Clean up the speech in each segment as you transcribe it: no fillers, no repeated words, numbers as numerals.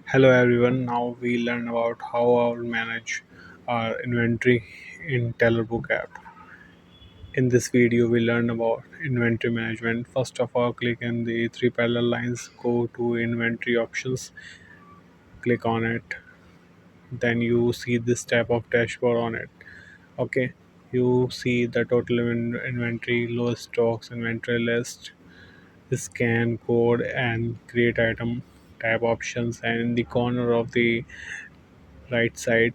Hello everyone. Now we learn about how I'll manage our inventory in Tailor Book app. In this video, we learn about inventory management. First of all, click in the three parallel lines, go to inventory options, click on it. Then you see this type of dashboard on it. Okay, you see the total inventory, lowest stocks, inventory list, scan code, and create item tab options. And in the corner of the right side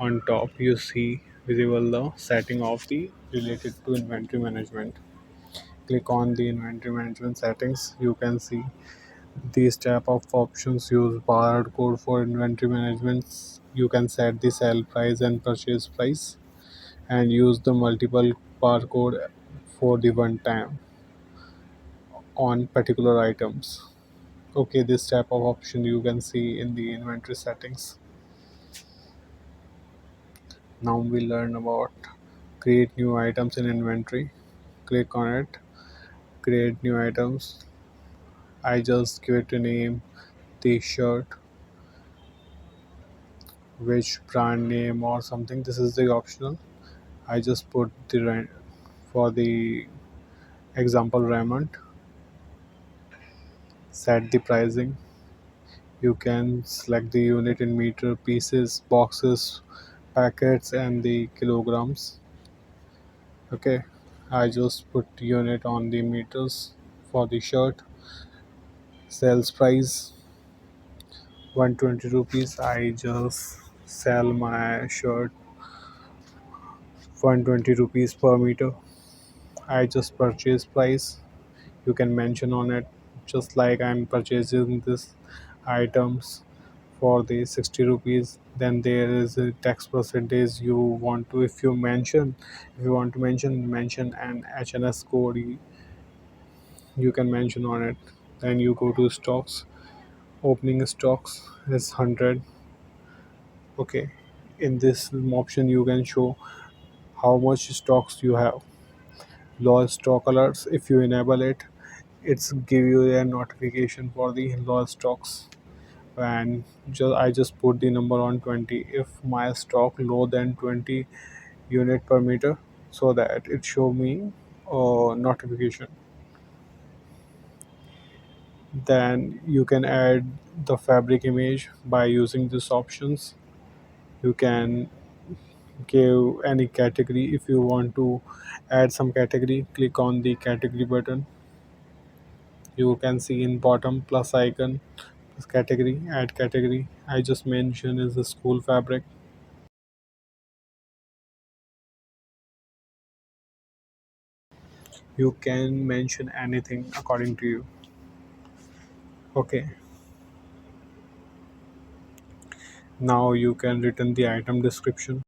on top, you see visible the setting of the related to inventory management. Click on the inventory management settings. You can see these type of options. Use barcode for inventory management. You can set the sell price and purchase price, and use the multiple barcode for the one time on particular items. Okay, this type of option you can see in the inventory settings. Now we learn about create new items in inventory. Click on it, create new items. I just give it a name, t-shirt, which brand name or something. This is the optional. I just put the for the example Raymond. Set the pricing. You can select the unit in meter, pieces, boxes, packets, and the kilograms. Okay, I just put unit on the meters for the shirt. Sales price 120 rupees. I just sell my shirt 120 rupees per meter. I just purchase price. You can mention on it, just like I'm purchasing this items for the 60 rupees. Then there is a tax percentage you want to, if you want to mention an HNS code, you can mention on it. Then you go to stocks. Opening stocks is 100. Okay, in this option you can show how much stocks you have. Lost stock alerts, if you enable it, it's give you a notification for the lost stocks. And I just put the number on 20 if my stock lower than 20 unit per meter, so that it show me a notification. Then you can add the fabric image by using these options. You can give any category. If you want to add some category, click on the category button. You can see in bottom plus icon plus category, add category. I just mention is the school fabric. You can mention anything according to you. Okay, now you can return the item description.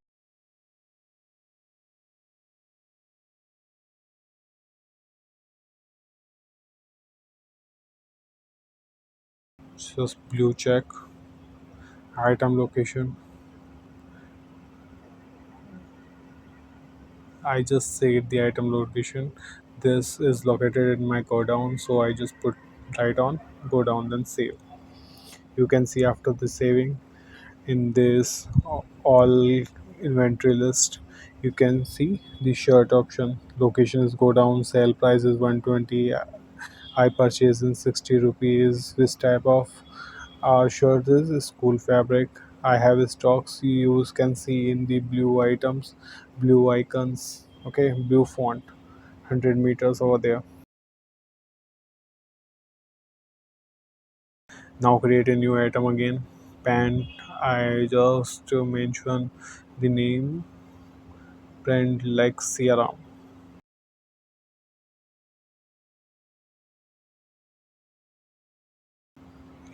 Just blue check. Item location, I just saved the item location. This is located in my go down, so I just put right on go down, then save. You can see after the saving, in this all inventory list, you can see the shirt option. Location is go down, sale price is 120. I purchased in 60 rupees. This type of shirt is school fabric. I have stocks. You can see in the blue items, blue icons. Okay, blue font, 100 meters over there. Now create a new item again. Pant. I just mention the name, brand like Sierra.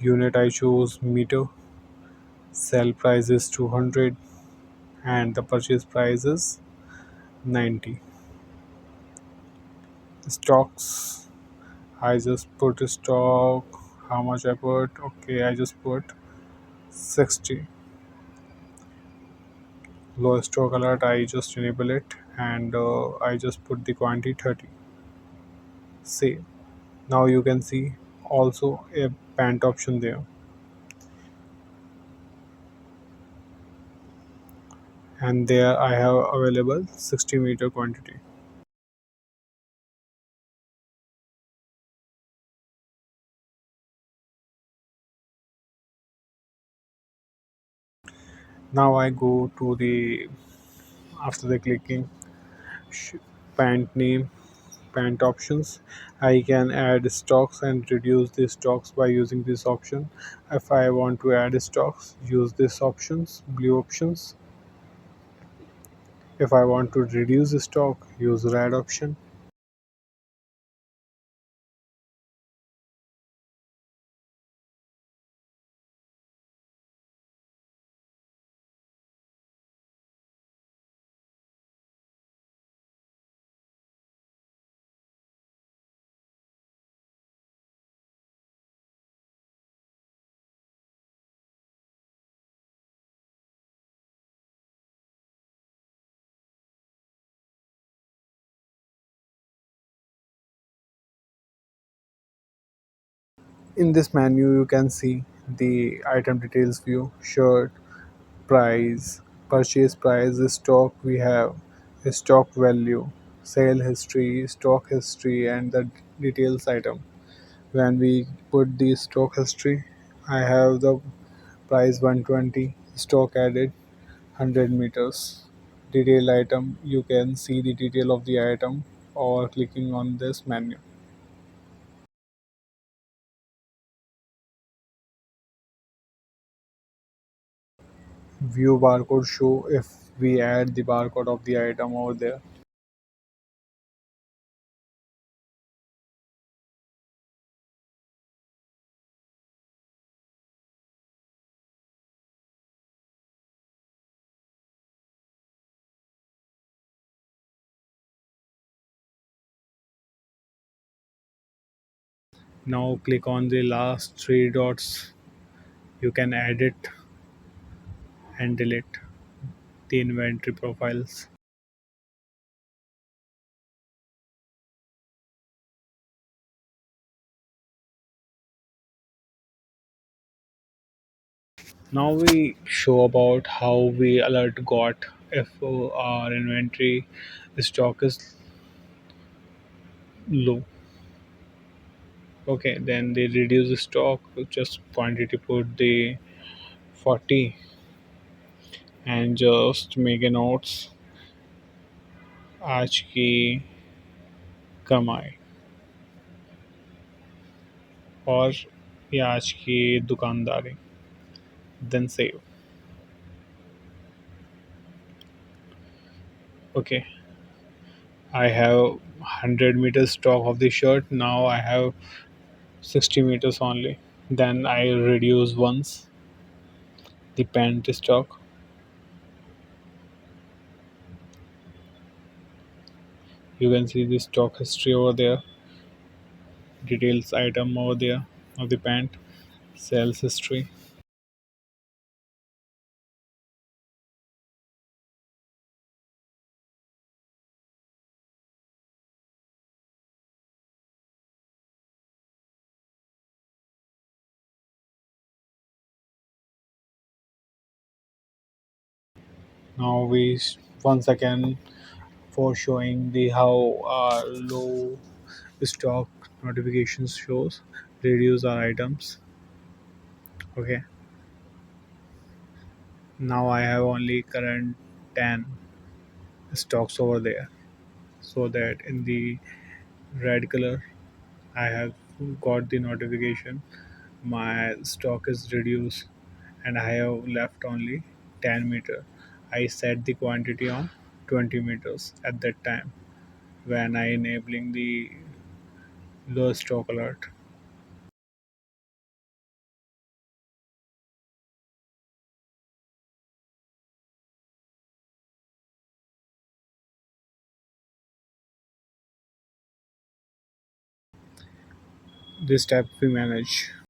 Unit I choose meter. Sell price is 200 and the purchase price is 90. Stocks. I just put stock. How much I put? Okay, I just put 60. Low stock alert. I just enable it, and I just put the quantity 30. Save. Now you can see also a pant option there. and there I have available 60-meter quantity. Now I go to the after the clicking sh- pant name, pant options. I can add stocks and reduce the stocks by using this option. If I want to add stocks, use this options, blue options. If I want to reduce stock, use red option. In this menu, you can see the item details view, shirt, price, purchase price, stock we have, stock value, sale history, stock history, and the details item. When we put the stock history, I have the price 120, stock added 100 meters. Detail item, you can see the detail of the item or clicking on this menu. View barcode show if we add the barcode of the item over there. Now click on the last three dots. You can edit and delete the inventory profiles. Now we show about how we alert got if our inventory stock is low. Okay, then they reduce the stock, just quantity put the 40 and just make a notes आज की कमाई और या आज की दुकानदारी, then save. Okay, I have 100 meters stock of the shirt. Now I have 60 meters only. Then I reduce once the pant stock. You can see the stock history over there, details item over there of the pant, sales history. Now once again for showing the how low stock notifications shows reduce our items. Okay, now I have only current 10 stocks over there, so that in the red color I have got the notification my stock is reduced and I have left only 10 meter. I set the quantity on 20 meters at that time when I enabling the low stock alert. This step we manage.